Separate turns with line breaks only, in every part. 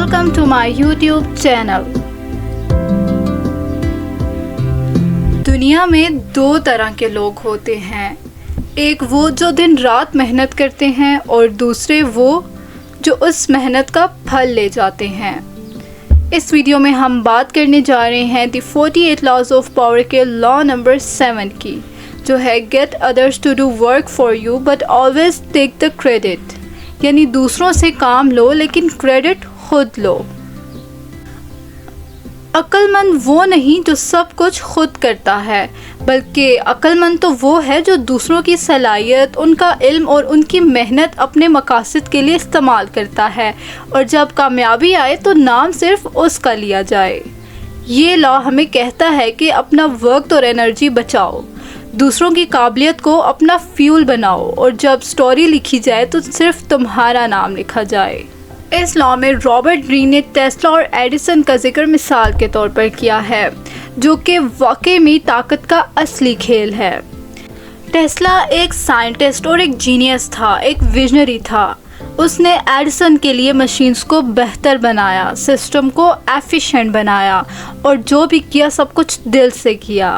Welcome to my YouTube channel. दुनिया में दो तरह के लोग होते हैं, एक वो जो दिन रात मेहनत करते हैं और दूसरे वो जो उस मेहनत का फल ले जाते हैं। इस वीडियो में हम बात करने जा रहे हैं दी 48 लॉज ऑफ पावर के लॉ नंबर 7 की, जो है get others to do work for you but always take the credit, यानी दूसरों से काम लो लेकिन क्रेडिट खुद लो। अक्लमंद वो नहीं जो सब कुछ खुद करता है, बल्कि अक्लमंद तो वो है जो दूसरों की सलाहियत, उनका इल्म और उनकी मेहनत अपने मकासद के लिए इस्तेमाल करता है और जब कामयाबी आए तो नाम सिर्फ उसका लिया जाए। ये लॉ हमें कहता है कि अपना वक्त और एनर्जी बचाओ, दूसरों की काबिलियत को अपना फ्यूल बनाओ और जब स्टोरी लिखी जाए तो सिर्फ तुम्हारा नाम लिखा जाए। इस लॉ में रॉबर्ट ग्रीन ने टेस्ला और एडिसन का जिक्र मिसाल के तौर पर किया है, जो कि वाकई में ताकत का असली खेल है। टेस्ला एक साइंटिस्ट और एक जीनियस था, एक विजनरी था। उसने एडिसन के लिए मशीन्स को बेहतर बनाया, सिस्टम को एफिशिएंट बनाया और जो भी किया सब कुछ दिल से किया।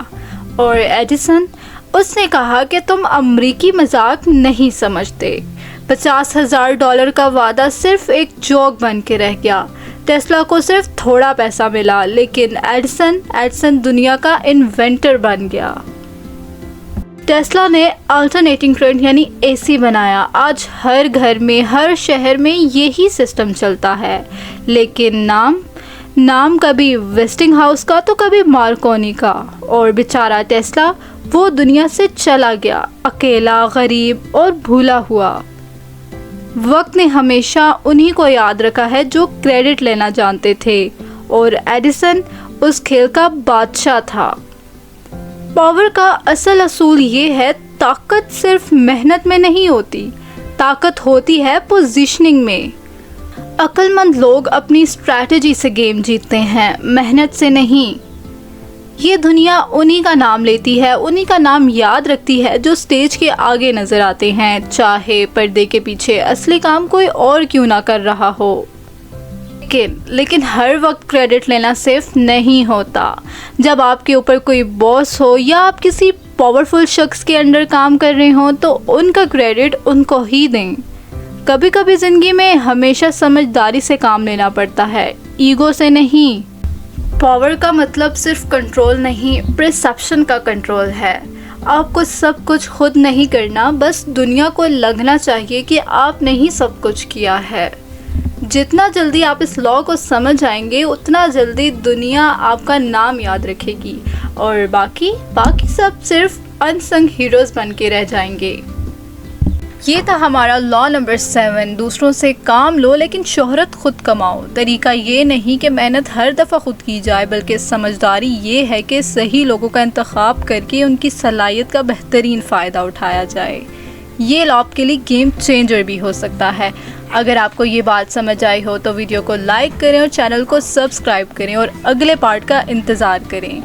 और एडिसन, उसने कहा कि तुम अमरीकी मजाक नहीं समझते। $50,000 का वादा सिर्फ एक जोक बन के रह गया। टेस्ला को सिर्फ थोड़ा पैसा मिला, लेकिन एडिसन दुनिया का इन्वेंटर बन गया। टेस्ला ने अल्टरनेटिंग करंट यानी एसी बनाया। आज हर घर में, हर शहर में यही सिस्टम चलता है, लेकिन नाम कभी वेस्टिंग हाउस का तो कभी मार्कोनी का। और बेचारा टेस्ला वो दुनिया से चला गया, अकेला, गरीब और भूला हुआ। वक्त ने हमेशा उन्हीं को याद रखा है जो क्रेडिट लेना जानते थे, और एडिसन उस खेल का बादशाह था। पावर का असल असूल ये है, ताकत सिर्फ मेहनत में नहीं होती, ताकत होती है पोजीशनिंग में। अक्लमंद लोग अपनी स्ट्रैटेजी से गेम जीतते हैं, मेहनत से नहीं। ये दुनिया उन्हीं का नाम लेती है, उन्हीं का नाम याद रखती है जो स्टेज के आगे नजर आते हैं, चाहे पर्दे के पीछे असली काम कोई और क्यों ना कर रहा हो। लेकिन हर वक्त क्रेडिट लेना सेफ नहीं होता। जब आपके ऊपर कोई बॉस हो या आप किसी पावरफुल शख्स के अंडर काम कर रहे हो तो उनका क्रेडिट उनको ही दें। कभी कभी ज़िंदगी में हमेशा समझदारी से काम लेना पड़ता है, ईगो से नहीं। पावर का मतलब सिर्फ कंट्रोल नहीं, परसेप्शन का कंट्रोल है। आपको सब कुछ खुद नहीं करना, बस दुनिया को लगना चाहिए कि आपने ही सब कुछ किया है। जितना जल्दी आप इस लॉ को समझ आएंगे उतना जल्दी दुनिया आपका नाम याद रखेगी और बाकी सब सिर्फ अनसंग हीरोज़ बन के रह जाएंगे। ये था हमारा लॉ नंबर 7, दूसरों से काम लो लेकिन शोहरत खुद कमाओ। तरीका ये नहीं कि मेहनत हर दफ़ा खुद की जाए, बल्कि समझदारी ये है कि सही लोगों का इंतखाब करके उनकी सलाहियत का बेहतरीन फ़ायदा उठाया जाए। ये लॉ आपके लिए गेम चेंजर भी हो सकता है। अगर आपको ये बात समझ आई हो तो वीडियो को लाइक करें और चैनल को सब्सक्राइब करें और अगले पार्ट का इंतज़ार करें।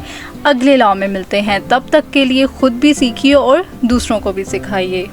अगले लॉ में मिलते हैं, तब तक के लिए खुद भी सीखिए और दूसरों को भी सिखाइए।